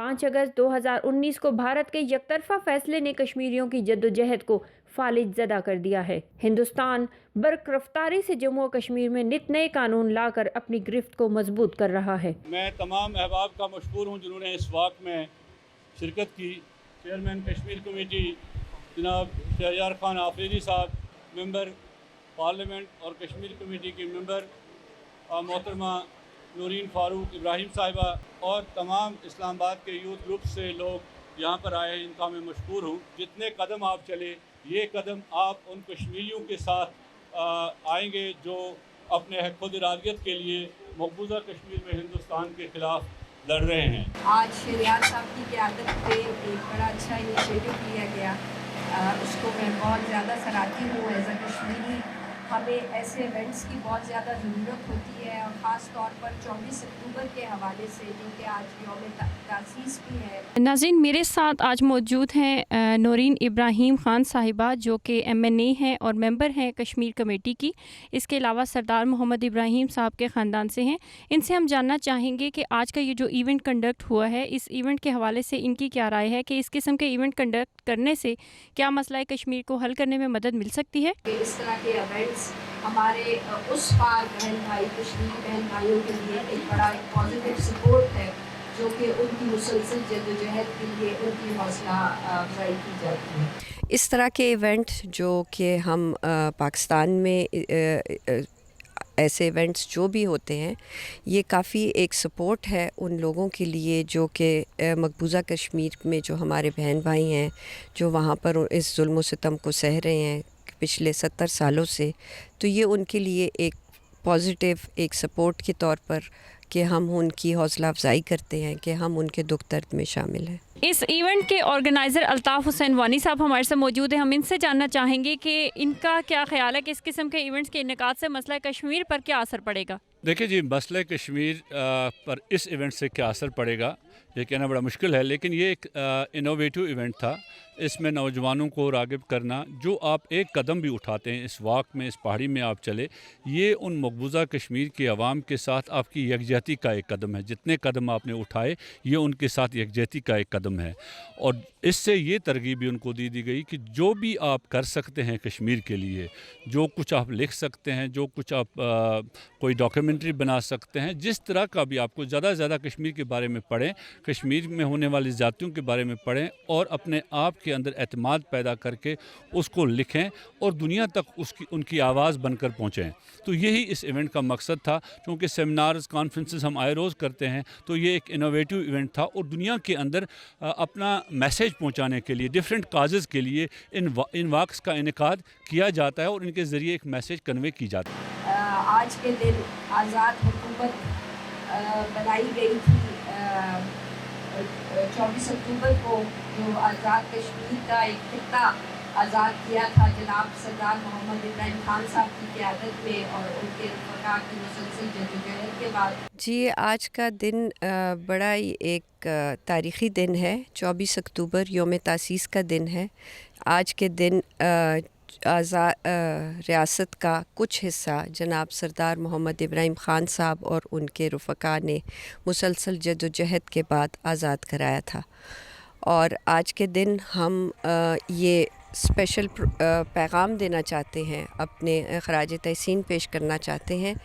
5 अगस्त 2019 को भारत के यकतरफा फैसले ने कश्मीरियों की जद्दोजहद को फालिज ज़दा कर दिया है। हिंदुस्तान बर्क रफ्तारी से जम्मू और कश्मीर में नित नए कानून लाकर अपनी गिरफ्त को मजबूत कर रहा है। मैं तमाम अहबाब का मशकूर हूँ जिन्होंने इस वाक़ में शिरकत की। चेयरमैन कश्मीर कमेटी जनाब शहरयार खान आफरीदी साहब, मेंबर पार्लियामेंट और कश्मीर कमेटी के मेंबर मोहतरमा नूरीन फ़ारूक इब्राहिम साहिबा और तमाम इस्लामाबाद के यूथ ग्रुप से लोग यहाँ पर आए हैं, इनका मैं मशकूर हूँ। जितने कदम आप चले, ये कदम आप उन कश्मीरियों के साथ आएंगे जो अपने खुद इरादियत के लिए मकबूजा कश्मीर में हिंदुस्तान के ख़िलाफ़ लड़ रहे हैं। आज शहरयार साहब की क़यादत पे एक बड़ा अच्छा इनिशिएटिव लिया गया, उसको मैं बहुत ज़्यादा सराहती हूँ। एज अ कश्मीरी हमें ऐसे इवेंट्स की बहुत ज़्यादा ज़रूरत होती है और ख़ास तौर पर 24 अक्टूबर के हवाले से, जो कि आज यौम तासीस भी है। नाज़रीन, मेरे साथ आज मौजूद हैं नूरीन इब्राहिम ख़ान साहिबा, जो कि MNA हैं और मेंबर हैं कश्मीर कमेटी की। इसके अलावा सरदार मोहम्मद इब्राहिम साहब के ख़ानदान से हैं। इनसे हम जानना चाहेंगे कि आज का ये जो इवेंट कंडक्ट हुआ है, इस इवेंट के हवाले से इनकी क्या राय है कि इस किस्म के इवेंट कंडक्ट करने से क्या मसला कश्मीर को हल करने में मदद मिल सकती है। इस तरह के इवेंट्स हमारे उस पार बहन भाई, कश्मीरी बहन भाइयों के लिए एक बड़ा पॉजिटिव सपोर्ट है, जो कि उनकी मुसलसल जद्दोजहद के लिए उनकी हौसला अफजाई की जाती है। इस तरह के इवेंट जो कि हम पाकिस्तान में ऐसे इवेंट्स जो भी होते हैं, ये काफ़ी एक सपोर्ट है उन लोगों के लिए जो कि मकबूजा कश्मीर में जो हमारे बहन भाई हैं, जो वहाँ पर इस जुल्म सितम को सह रहे हैं पिछले 70 सालों से। तो ये उनके लिए एक पॉजिटिव एक सपोर्ट के तौर पर कि हम उनकी हौसला अफजाई करते हैं कि हम उनके दुख दर्द में शामिल हैं। इस इवेंट के ऑर्गेनाइज़र अल्ताफ़ हुसैन वानी साहब हमारे साथ मौजूद हैं। हम इनसे जानना चाहेंगे कि इनका क्या ख्याल है कि इस किस्म के इवेंट्स के इनेकाद से मसला कश्मीर पर क्या असर पड़ेगा। देखिए जी, मसला कश्मीर पर इस इवेंट से क्या असर पड़ेगा ये कहना बड़ा मुश्किल है, लेकिन ये एक इनोवेटिव इवेंट था। इसमें नौजवानों को राग़िब करना, जो आप एक कदम भी उठाते हैं इस वाक़ में, इस पहाड़ी में आप चले, ये उन मकबूजा कश्मीर के अवाम के साथ आपकी यकजहती का एक कदम है। जितने कदम आपने उठाए, ये उनके साथ यकजहती का एक कदम है। और इससे ये तरगीब भी उनको दी गई कि जो भी आप कर सकते हैं कश्मीर के लिए, जो कुछ आप लिख सकते हैं, जो कुछ आप कोई डॉक्यूमेंट्री बना सकते हैं, जिस तरह का भी आपको ज़्यादा से ज़्यादा कश्मीर के बारे में पढ़ें, कश्मीर में होने वाली ज़्यादतियों के बारे में पढ़ें और अपने आप के अंदर एतमाद पैदा करके उसको लिखें और दुनिया तक उनकी आवाज़ बनकर पहुँचें। तो यही इस इवेंट का मकसद था। क्योंकि सेमिनार्स, कॉन्फ्रेंसेस हम आए रोज़ करते हैं, तो ये एक इनोवेटिव इवेंट था और दुनिया के अंदर अपना मैसेज पहुँचाने के लिए, डिफरेंट काजेज़ के लिए इन वाक़्स का इनेकाद किया जाता है और इनके ज़रिए एक मैसेज कन्वे की जाती है। आज के दिन आज़ाद हुकूमत बनाई गई थी 24 अक्टूबर को, जो आज़ाद कश्मीर का एक खित्ता आज़ाद किया था जनाब सरदार मोहम्मद इब्राहिम खान साहब की क़यादत में और उनके रफ़क़ा की मुसलसल जद्दोजहद के बाद। जी, आज का दिन बड़ा ही एक तारीख़ी दिन है। 24 अक्टूबर यौम तासीस का दिन है। आज के दिन रियासत का कुछ हिस्सा जनाब सरदार मोहम्मद इब्राहिम ख़ान साहब और उनके रफ़क़ा ने मुसलसल जद्दोजहद के बाद आज़ाद कराया था। और आज के दिन हम ये स्पेशल पैगाम देना चाहते हैं, अपने ख़राज तहसीन पेश करना चाहते हैं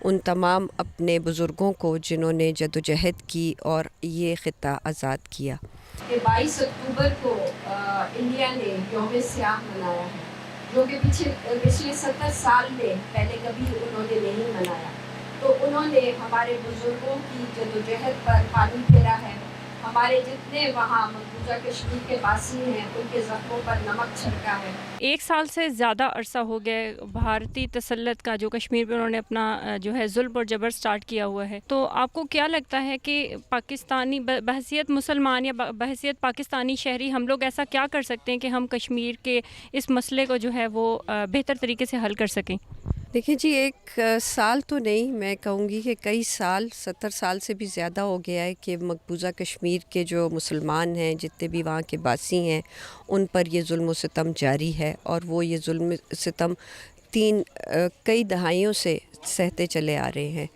उन तमाम अपने बुज़ुर्गों को जिन्होंने जद्दोजहद की और ये ख़ित्ता आज़ाद किया। 22 अक्टूबर को इंडिया ने यौम सियाह मनाया है, जो कि पिछले 70 साल में पहले कभी उन्होंने नहीं मनाया। तो उन्होंने हमारे बुज़ुर्गों की जद्दोजहद पर पानी फेरा है। हमारे जितने वहाँ मकबूजा कश्मीर के वासी हैं, उनके ज़ख्मों पर नमक छिड़का है। 1 साल से ज़्यादा अरसा हो गया भारतीय तसल्लुत का, जो कश्मीर पर उन्होंने अपना जो है जुल्म और जबर स्टार्ट किया हुआ है। तो आपको क्या लगता है कि पाकिस्तानी बहैसियत मुसलमान या बहैसियत पाकिस्तानी शहरी हम लोग ऐसा क्या कर सकते हैं कि हम कश्मीर के इस मसले को जो है वो बेहतर तरीके से हल कर सकें? देखिए जी, 1 साल तो नहीं, मैं कहूँगी कि कई साल, 70 साल से भी ज़्यादा हो गया है कि मकबूजा कश्मीर के जो मुसलमान हैं, जितने भी वहाँ के बासी हैं, उन पर ये जुल्म सितम जारी है। और वो ये जुल्म सितम कई दहाइयों से सहते चले आ रहे हैं।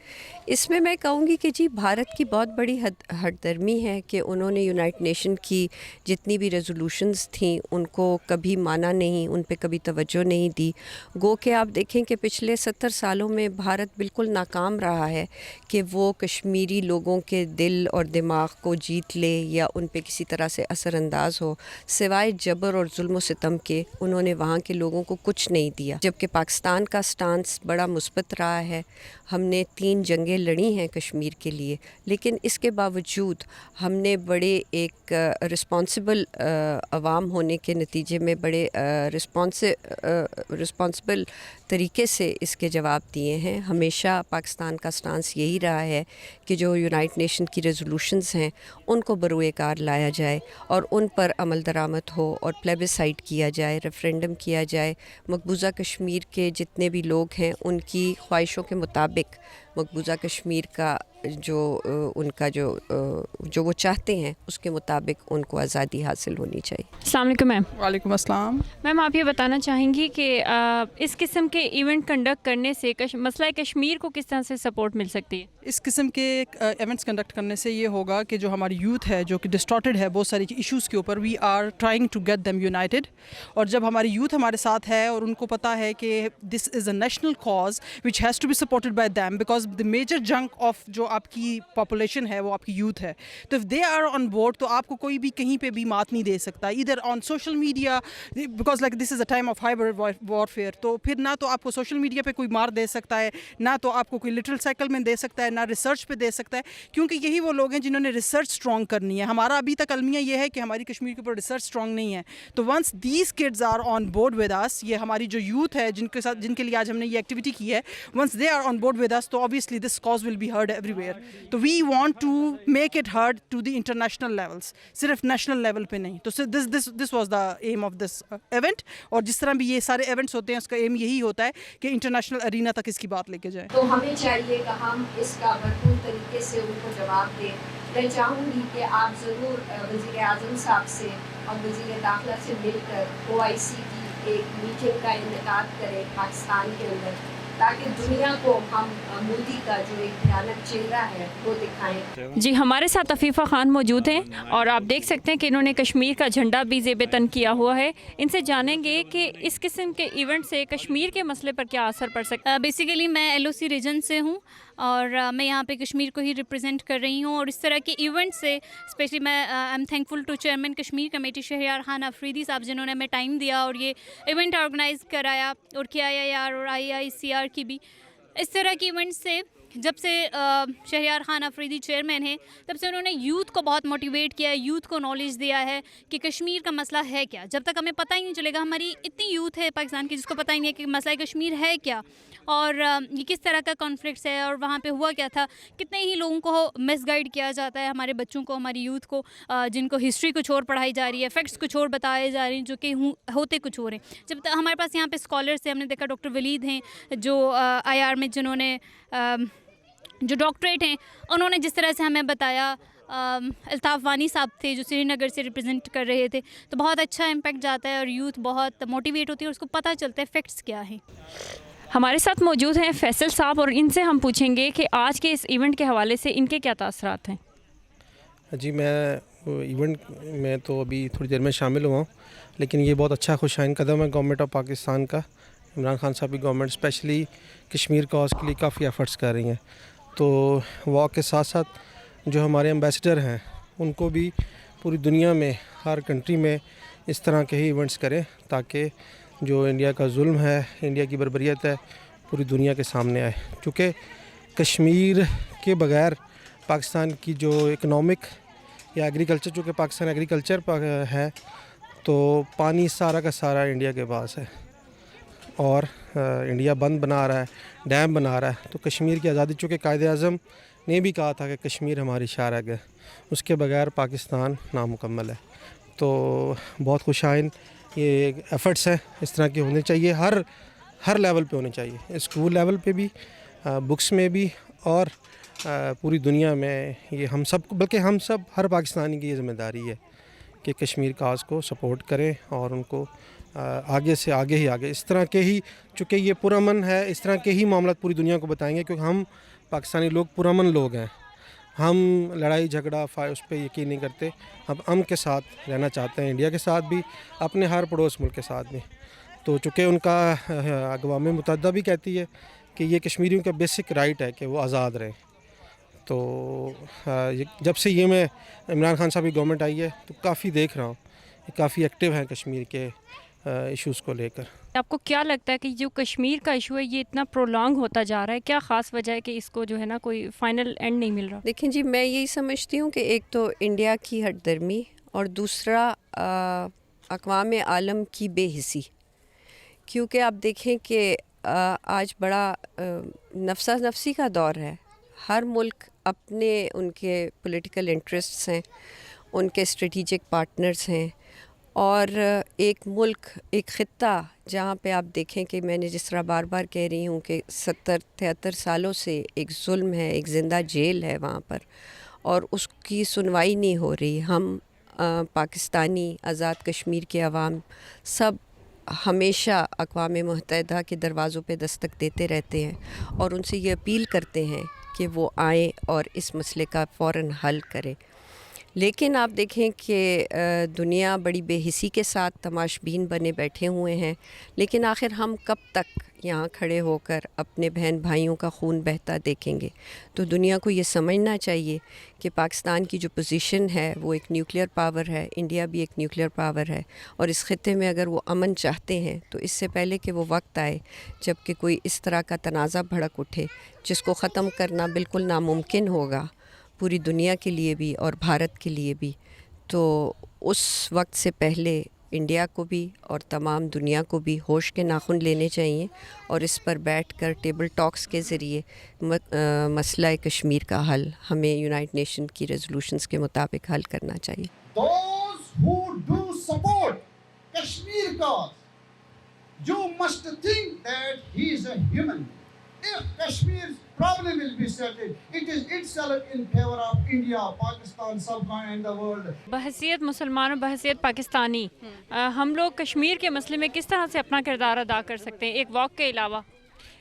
اس میں کہوں گی کہ جی بھارت کی بہت بڑی ہٹ درمی ہے کہ انہوں نے یونائٹ نیشن کی جتنی بھی ریزولوشنز تھیں ان کو کبھی مانا نہیں، ان پہ کبھی توجہ نہیں دی. گو کہ آپ دیکھیں کہ پچھلے 70 سالوں میں بھارت بالکل ناکام رہا ہے کہ وہ کشمیری لوگوں کے دل اور دماغ کو جیت لے یا ان پہ کسی طرح سے اثر انداز ہو. سوائے جبر اور ظلم و ستم کے انہوں نے وہاں کے لوگوں کو کچھ نہیں دیا، جبکہ پاکستان کا سٹانس بڑا مثبت رہا ہے. ہم نے 3 جنگیں لڑی ہیں کشمیر کے لیے، لیکن اس کے باوجود ہم نے بڑے ایک رسپانسبل عوام ہونے کے نتیجے میں بڑے رسپانسبل طریقے سے اس کے جواب دیے ہیں. ہمیشہ پاکستان کا سٹانس یہی رہا ہے کہ جو یونائٹ نیشن کی ریزولوشنز ہیں ان کو بروئے کار لایا جائے اور ان پر عمل درآمد ہو اور پلیبسائٹ کیا جائے، ریفرینڈم کیا جائے. مقبوضہ کشمیر کے جتنے بھی لوگ ہیں ان کی خواہشوں کے مطابق مقبوضہ کشمیر کا جو ان کا جو وہ چاہتے ہیں اس کے مطابق ان کو آزادی حاصل ہونی چاہیے. السلام علیکم میم. وعلیکم السلام. میم آپ یہ بتانا چاہیں گی کہ اس قسم کے ایونٹ کنڈکٹ کرنے سے مسئلہ کشمیر کو کس طرح سے سپورٹ مل سکتی ہے؟ اس قسم کے ایونٹس کنڈکٹ کرنے سے یہ ہوگا کہ جو ہماری یوتھ ہے جو کہ ڈسٹارٹیڈ ہے بہت ساری ایشوز کے اوپر، we are trying to get them united. اور جب ہماری یوتھ ہمارے ساتھ ہے اور ان کو پتہ ہے کہ this is a national cause which has to be supported by them, because the major chunk of جو آپ کی پاپولیشن ہے وہ آپ کی یوتھ ہے. تو if they are on board تو آپ کو کوئی بھی کہیں پہ بھی مات نہیں دے سکتا، ادھر on social media, because like this is a time of hybrid warfare. تو پھر نہ تو آپ کو سوشل میڈیا پہ کوئی مار دے سکتا ہے، نہ تو آپ کو کوئی لٹرل سائیکل میں دے سکتا ہے، نہ ریسرچ پہ دے سکتا ہے، کیونکہ یہی وہ لوگ ہیں جنہوں نے ریسرچ اسٹرانگ کرنی ہے. ہمارا ابھی تک المیہ یہ ہے کہ ہماری کشمیر کے اوپر ریسرچ اسٹرانگ نہیں ہے. تو once these kids are on board with us, یہ ہماری جو یوتھ ہے جن کے لیے آج ہم نے یہ ایکٹیویٹی کی ہے، once they are on board with us تو obviously this cause will be heard everywhere. تو we want to make it heard to the international levels، صرف نیشنل لیول پہ نہیں. تو this was the aim of this event. اور جس طرح بھی یہ سارے ایونٹس ہوتے ہیں اس کا ایم یہی ہوتا ہے کہ انٹرنیشنل ارینا تک اس کی بات لے کے جائیں. تو ہمیں چاہیے کہ ہم اس کا بھرپور طریقے سے ان کو جواب دیں. میں چاہوں گی کہ آپ ضرور وزیر اعظم صاحب سے اور وزیر داخلہ سے مل کر OIC کی ایک میٹنگ کا انعقاد کریں پاکستان کے اندر، تاکہ دنیا کو ہم مودی کا جو ایک بھیانک چہرہ ہے وہ دکھائیں. جی ہمارے ساتھ عفیفہ خان موجود ہیں اور آپ دیکھ سکتے ہیں کہ انہوں نے کشمیر کا جھنڈا بھی زیب تن کیا ہوا ہے. ان سے جانیں گے کہ اس قسم کے ایونٹ سے کشمیر کے مسئلے پر کیا اثر پڑ سکتا ہے. بیسیکلی میں LOC ریجن سے ہوں اور میں یہاں پہ کشمیر کو ہی ریپرزینٹ کر رہی ہوں. اور اس طرح کے ایونٹ سے اسپیشلی میں I am thankful to chairman Kashmir committee Shehryar Khan Afridi صاحب جنہوں نے ہمیں ٹائم دیا اور یہ ایونٹ آرگنائز کرایا، اور KIIR اور IICR کی بھی. اس طرح کے ایونٹ سے جب سے شہریار خان افریدی چیئرمین ہیں تب سے انہوں نے یوتھ کو بہت موٹیویٹ کیا ہے، یوتھ کو نالج دیا ہے کہ کشمیر کا مسئلہ ہے کیا. جب تک ہمیں پتہ ہی نہیں چلے گا، ہماری اتنی یوتھ ہے پاکستان کی جس کو پتہ ہی نہیں ہے کہ مسئلہ کشمیر ہے کیا اور یہ کس طرح کا کانفلکٹس ہے اور وہاں پہ ہوا کیا تھا. کتنے ہی لوگوں کو مس گائیڈ کیا جاتا ہے، ہمارے بچوں کو، ہماری یوتھ کو، جن کو ہسٹری کچھ اور پڑھائی جا رہی ہے، فیکٹس کچھ اور بتائے جا رہے ہیں جو کہ ہوتے کچھ اور ہیں. جب ہمارے پاس یہاں پہ اسکالرس ہیں، ہم نے دیکھا ڈاکٹر ولید ہیں جو IR میں جنہوں نے جو ڈاکٹریٹ ہیں، انہوں نے جس طرح سے ہمیں بتایا. الطاف وانی صاحب تھے جو سری نگر سے ریپرزینٹ کر رہے تھے. تو بہت اچھا امپیکٹ جاتا ہے اور یوتھ بہت موٹیویٹ ہوتی ہے اور اس کو پتہ چلتا ہے فیکٹس کیا ہیں. ہمارے ساتھ موجود ہیں فیصل صاحب اور ان سے ہم پوچھیں گے کہ آج کے اس ایونٹ کے حوالے سے ان کے کیا تاثرات ہیں. جی میں ایونٹ میں تو ابھی تھوڑی دیر میں شامل ہوا ہوں، لیکن یہ بہت اچھا خوشائن قدم ہے گورنمنٹ آف پاکستان کا. عمران خان صاحب کی گورنمنٹ اسپیشلی کشمیر کاز کے لیے کافی ایفرٹس کر رہی ہیں. تو واک کے ساتھ ساتھ جو ہمارے ایمبیسڈر ہیں ان کو بھی پوری دنیا میں ہر کنٹری میں اس طرح کے ہی ایونٹس کریں تاکہ جو انڈیا کا ظلم ہے، انڈیا کی بربریت ہے، پوری دنیا کے سامنے آئے. کیونکہ کشمیر کے بغیر پاکستان کی جو اکنامک یا ایگریکلچر، چونکہ پاکستان ایگریکلچر ہے تو پانی سارا کا سارا انڈیا کے پاس ہے اور انڈیا بند بنا رہا ہے، ڈیم بنا رہا ہے. تو کشمیر کی آزادی، چونکہ قائد اعظم نے بھی کہا تھا کہ کشمیر ہماری شارگ ہے، اس کے بغیر پاکستان نامکمل ہے. تو بہت خوشائن یہ ایفرٹس ہیں، اس طرح کے ہونے چاہیے، ہر لیول پہ ہونے چاہیے، اسکول لیول پہ بھی، بکس میں بھی، اور پوری دنیا میں. یہ ہم سب کو، بلکہ ہم سب، ہر پاکستانی کی یہ ذمہ داری ہے کہ کشمیر کاز کو سپورٹ کریں اور ان کو آگے سے آگے اس طرح کے ہی، چونکہ یہ پرامن ہے، اس طرح کے ہی معاملات پوری دنیا کو بتائیں گے. کیونکہ ہم पाकिस्तानी लोग पुरअमन लोग हैं, हम लड़ाई झगड़ा उस पर यकीन नहीं करते, हम अमन के साथ रहना चाहते हैं, इंडिया के साथ भी, अपने हर पड़ोस मुल्क के साथ भी। तो चूँकि उनका अक़वाम मुत्तहिदा भी कहती है कि ये कश्मीरियों का बेसिक राइट है कि वो आज़ाद रहें। तो जब से ये मैं इमरान खान साहब की गवर्नमेंट आई है तो काफ़ी देख रहा हूँ, काफ़ी एक्टिव हैं कश्मीर के इश्यूज़ को लेकर। आपको क्या लगता है कि जो कश्मीर का इशू है ये इतना प्रोलॉन्ग होता जा रहा है, क्या ख़ास वजह है कि इसको जो है ना कोई फाइनल एंड नहीं मिल रहा? देखें जी, मैं यही समझती हूँ कि एक तो इंडिया की हटदर्मी और दूसरा अक़वाम आलम की बेहिसी। क्योंकि आप देखें कि आज बड़ा नफसा नफसी का दौर है, हर मुल्क अपने उनके पॉलिटिकल इंटरेस्ट्स हैं, उनके स्ट्रेटेजिक पार्टनर्स हैं, और एक मुल्क, एक ख़ित्ता जहाँ पे आप देखें कि मैंने जिस तरह बार बार कह रही हूँ कि 70-73 सालों से एक जुल्म है, एक ज़िंदा जेल है वहाँ पर, और उसकी सुनवाई नहीं हो रही। हम पाकिस्तानी आज़ाद कश्मीर के अवाम सब हमेशा अक़वाम मुत्तहिदा के दरवाज़ों पे दस्तक देते रहते हैं और उनसे ये अपील करते हैं कि वो आएँ और इस मसले का फ़ौरन हल करें। लेकिन आप देखें कि दुनिया बड़ी बेहिसी के साथ तमाशबीन बने बैठे हुए हैं, लेकिन आखिर हम कब तक यहाँ खड़े होकर अपने बहन भाइयों का खून बहता देखेंगे? तो दुनिया को ये समझना चाहिए कि पाकिस्तान की जो पोजीशन है वो एक न्यूक्लियर पावर है, इंडिया भी एक न्यूक्लियर पावर है, और इस खित्ते में अगर वो अमन चाहते हैं तो इससे पहले कि वो वक्त आए जब कि कोई इस तरह का तनाज़ा भड़क उठे जिसको ख़त्म करना बिल्कुल नामुमकिन होगा पूरी दुनिया के लिए भी और भारत के लिए भी, तो उस वक्त से पहले इंडिया को भी और तमाम दुनिया को भी होश के नाखून लेने चाहिए और इस पर बैठकर टेबल टॉक्स के ज़रिए मसला कश्मीर का हल हमें यूनाइटेड नेशन की रेजोल्यूशंस के मुताबिक हल करना चाहिए। Those who do support Kashmir cause, you must think that he is a human. If Kashmir's problem will be settled, it is itself in favor of India, Pakistan, Subcontinent and the world. बहसियत मुसलमान और बहसियत पाकिस्तानी हम लोग कश्मीर के मसले में किस तरह से अपना किरदार अदा कर सकते हैं एक वॉक के अलावा?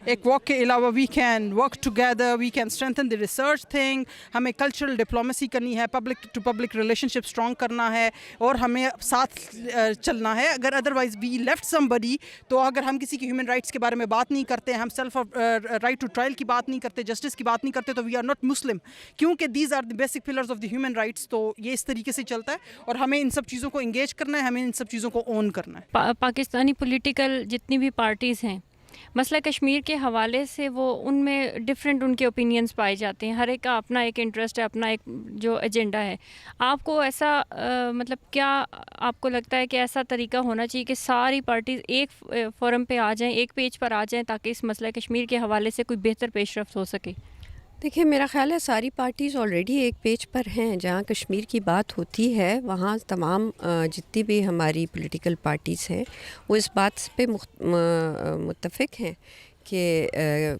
एक वॉक के अलावा we can work together, we can strengthen the research thing, हमें कल्चरल डिप्लोमेसी करनी है, public to public relationship strong करना है और हमें साथ चलना है। अगर अदरवाइज वी लेफ्ट समबडी, तो अगर हम किसी के ह्यूमन राइट्स के बारे में बात नहीं करते, हम सेल्फ राइट टू ट्रायल की बात नहीं करते, जस्टिस की बात नहीं करते, तो वी आर नॉट मुस्लिम, क्योंकि these are the basic pillars of the human rights. तो ये इस तरीके से चलता है और हमें इन सब चीज़ों को इंगेज करना है, हमें इन सब चीज़ों को ओन करना है। पाकिस्तानी पॉलिटिकल जितनी भी पार्टीज़ हैं मसला कश्मीर के हवाले से वो उनमें डिफरेंट उनके ओपिनियंस पाए जाते हैं, हर एक का अपना एक इंटरेस्ट है, अपना एक जो एजेंडा है। आपको ऐसा मतलब क्या आपको लगता है कि ऐसा तरीका होना चाहिए कि सारी पार्टीज़ एक फोरम पे आ जाएं, एक पेज पर आ जाएं, ताकि इस मसला कश्मीर के हवाले से कोई बेहतर पेशरफ्त हो सके? देखिए, मेरा ख़्याल है सारी पार्टीज़ ऑलरेडी एक पेज पर हैं। जहाँ कश्मीर की बात होती है वहाँ तमाम जितनी भी हमारी पॉलिटिकल पार्टीज़ हैं वो इस बात पे मुत्तफ़िक़ हैं कि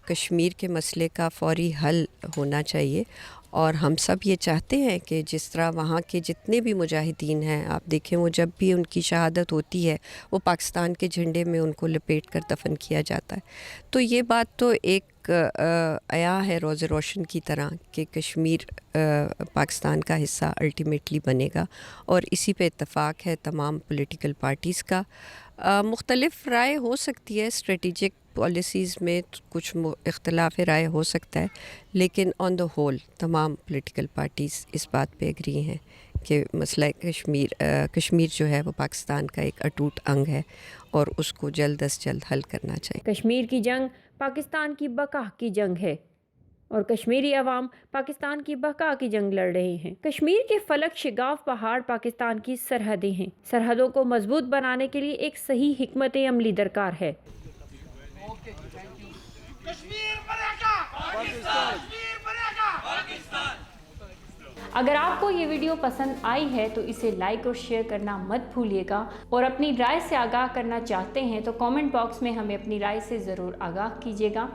कश्मीर के मसले का फ़ौरी हल होना चाहिए, और हम सब ये चाहते हैं कि जिस तरह वहाँ के जितने भी मुजाहिदीन हैं, आप देखें वो जब भी उनकी शहादत होती है वो पाकिस्तान के झंडे में उनको लपेट कर दफन किया जाता है। तो ये बात तो एक आया है रोज़ रोशन की तरह कि कश्मीर पाकिस्तान का हिस्सा अल्टीमेटली बनेगा, और इसी पे इत्तफ़ाक़ है तमाम पॉलिटिकल पार्टीज़ का। मुख्तलिफ राय हो सकती है, स्ट्रेटेजिक पॉलिसीज़ में कुछ इख्तलाफ राय हो सकता है, लेकिन ऑन द होल तमाम पॉलिटिकल पार्टीज़ इस बात पे एग्री हैं कि मसला कश्मीर जो है वो पाकिस्तान का एक अटूट अंग है और उसको जल्द अज जल्द हल करना चाहिए। कश्मीर की जंग पाकिस्तान की बका की जंग है और कश्मीरी अवाम पाकिस्तान की बका की जंग लड़ रहे हैं। कश्मीर के फलक शिगाफ पहाड़ पाकिस्तान की सरहदें हैं। सरहदों को मजबूत बनाने के लिए एक सही हिकमत अमली दरकार है। अगर आपको ये वीडियो पसंद आई है तो इसे लाइक और शेयर करना मत भूलिएगा, और अपनी राय से आगाह करना चाहते हैं तो कमेंट बॉक्स में हमें अपनी राय से ज़रूर आगाह कीजिएगा।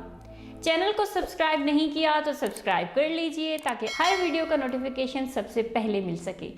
चैनल को सब्सक्राइब नहीं किया तो सब्सक्राइब कर लीजिए ताकि हर वीडियो का नोटिफिकेशन सबसे पहले मिल सके।